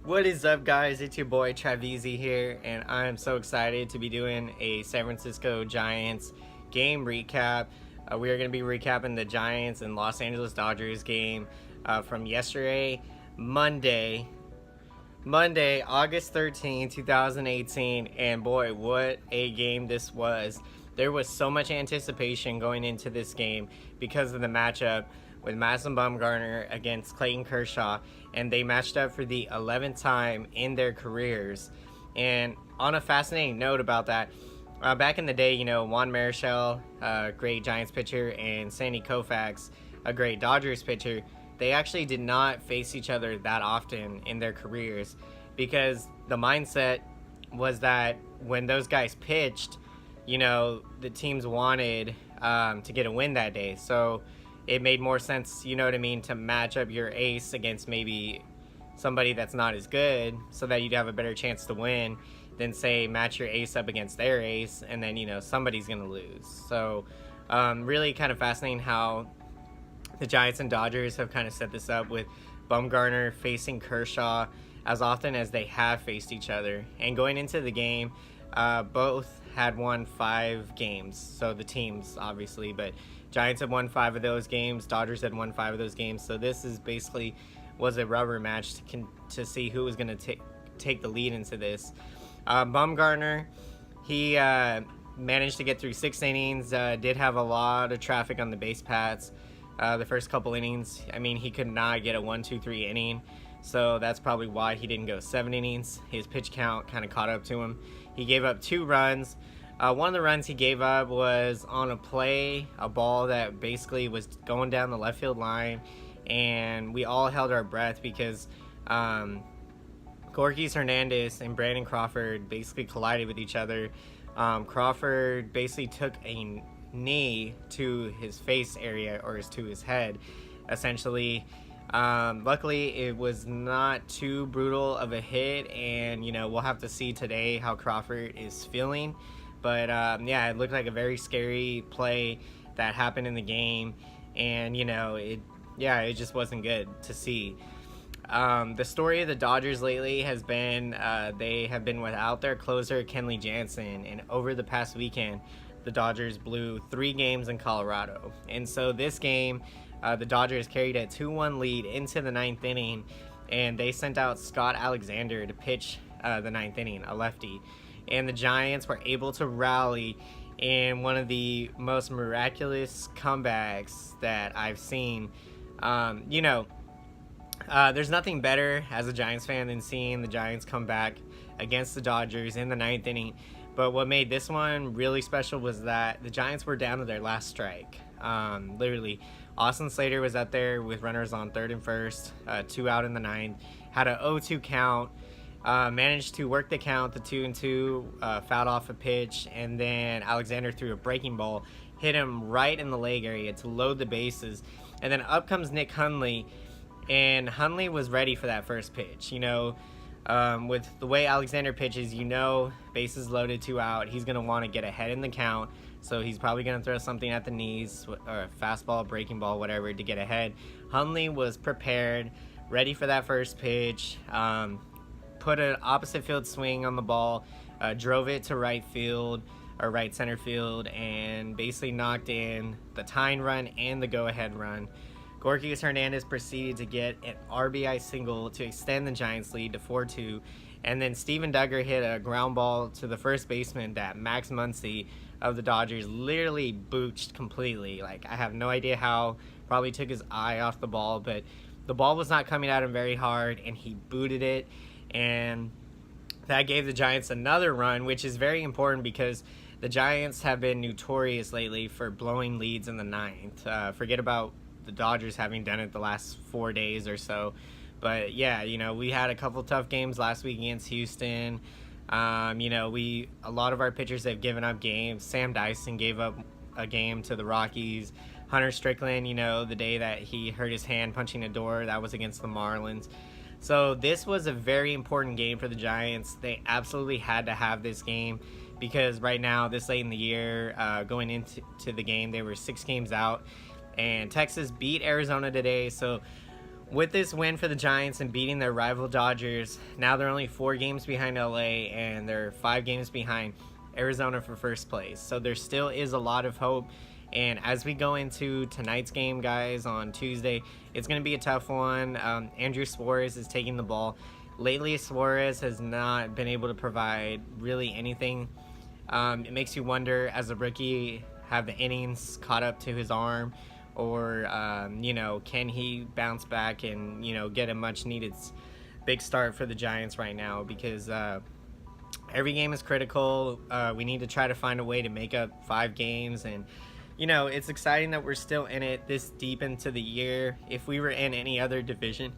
What is up, guys? It's your boy Travizi here, and I am so excited to be doing a San Francisco Giants game recap. We are going to be recapping the Giants and Los Angeles Dodgers game from yesterday, Monday, August 13, 2018, and boy, what a game this was. There was so much anticipation going into this game because of the matchup with Madison Bumgarner against Clayton Kershaw, and they matched up for the 11th time in their careers. And on a fascinating note about that, back in the day, Juan Marichal, a great Giants pitcher, and Sandy Koufax, a great Dodgers pitcher, they actually did not face each other that often in their careers because the mindset was that when those guys pitched, the teams wanted to get a win that day. So it made more sense, to match up your ace against maybe somebody that's not as good so that you'd have a better chance to win than, say, match your ace up against their ace and then, somebody's going to lose. So really kind of fascinating how the Giants and Dodgers have kind of set this up with Bumgarner facing Kershaw as often as they have faced each other. And going into the game, both had won 5 games. So the teams, obviously, but Giants had won 5 of those games. Dodgers had won 5 of those games. So this is basically was a rubber match to see who was going to take the lead into this. Bumgarner, he managed to get through 6 innings. Did have a lot of traffic on the base paths. The first couple innings, he could not get a 1-2-3 inning. So that's probably why he didn't go 7 innings. His pitch count kind of caught up to him. He gave up 2 runs. One of the runs he gave up was on a ball that basically was going down the left field line, and we all held our breath because Gorkys Hernandez and Brandon Crawford basically collided with each other. Crawford basically took a knee to his face area, or to his head, essentially. Luckily, it was not too brutal of a hit, and we'll have to see today how Crawford is feeling. But it looked like a very scary play that happened in the game, and it just wasn't good to see. The story of the Dodgers lately has been they have been without their closer Kenley Jansen, and over the past weekend, the Dodgers blew 3 games in Colorado. And so this game, the Dodgers carried a 2-1 lead into the 9th inning, and they sent out Scott Alexander to pitch the 9th inning, a lefty. And the Giants were able to rally in one of the most miraculous comebacks that I've seen. There's nothing better as a Giants fan than seeing the Giants come back against the Dodgers in the 9th inning. But what made this one really special was that the Giants were down to their last strike. Literally, Austin Slater was out there with runners on 3rd and 1st, 2 out in the 9th, had a 0-2 count, managed to work the count, the 2-2, fouled off a pitch, and then Alexander threw a breaking ball, hit him right in the leg area to load the bases. And then up comes Nick Hundley, and Hundley was ready for that first pitch. With the way Alexander pitches, bases loaded, 2 out, he's going to want to get ahead in the count. So he's probably going to throw something at the knees, or a fastball, breaking ball, whatever, to get ahead. Hundley was prepared, ready for that first pitch, put an opposite field swing on the ball, drove it to right field, or right center field, and basically knocked in the tying run and the go-ahead run. Gorkys Hernandez proceeded to get an RBI single to extend the Giants' lead to 4-2, and then Steven Duggar hit a ground ball to the first baseman that Max Muncy of the Dodgers literally booched completely. I have no idea how, probably took his eye off the ball, but the ball was not coming at him very hard, and he booted it, and that gave the Giants another run, which is very important because the Giants have been notorious lately for blowing leads in the 9th. Forget about the Dodgers having done it the last 4 days or so. But we had a couple tough games last week against Houston. A lot of our pitchers have given up games. Sam Dyson gave up a game to the Rockies. Hunter Strickland, the day that he hurt his hand punching a door, that was against the Marlins. So this was a very important game for the Giants. They absolutely had to have this game because right now, this late in the year, going into the game, they were 6 games out. And Texas beat Arizona today, so With this win for the Giants and beating their rival Dodgers, now they're only 4 games behind LA and they're 5 games behind Arizona for first place. So there still is a lot of hope. And as we go into tonight's game, guys, on Tuesday, it's going to be a tough one. Andrew Suarez is taking the ball. Lately, Suarez has not been able to provide really anything. It makes you wonder, as a rookie, have the innings caught up to his arm? Or, can he bounce back and, get a much-needed big start for the Giants right now? Because every game is critical. We need to try to find a way to make up 5 games. And, it's exciting that we're still in it this deep into the year. If we were in any other division,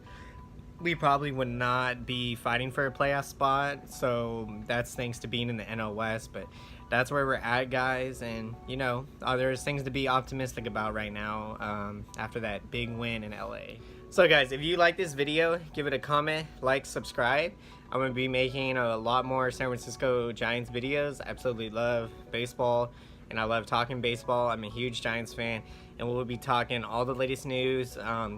we probably would not be fighting for a playoff spot. So that's thanks to being in the NL West. But that's where we're at, guys. And, there's things to be optimistic about right now after that big win in LA. So, guys, if you like this video, give it a comment, like, subscribe. I'm going to be making a lot more San Francisco Giants videos. I absolutely love baseball, and I love talking baseball. I'm a huge Giants fan, and we'll be talking all the latest news,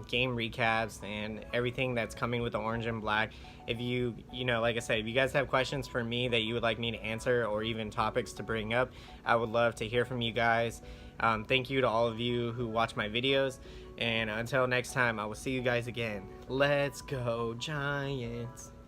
game recaps, and everything that's coming with the orange and black. If you like I said, if you guys have questions for me that you would like me to answer, or even topics to bring up, I would love to hear from you guys. Thank you to all of you who watch my videos, and until next time, I will see you guys again. Let's go Giants!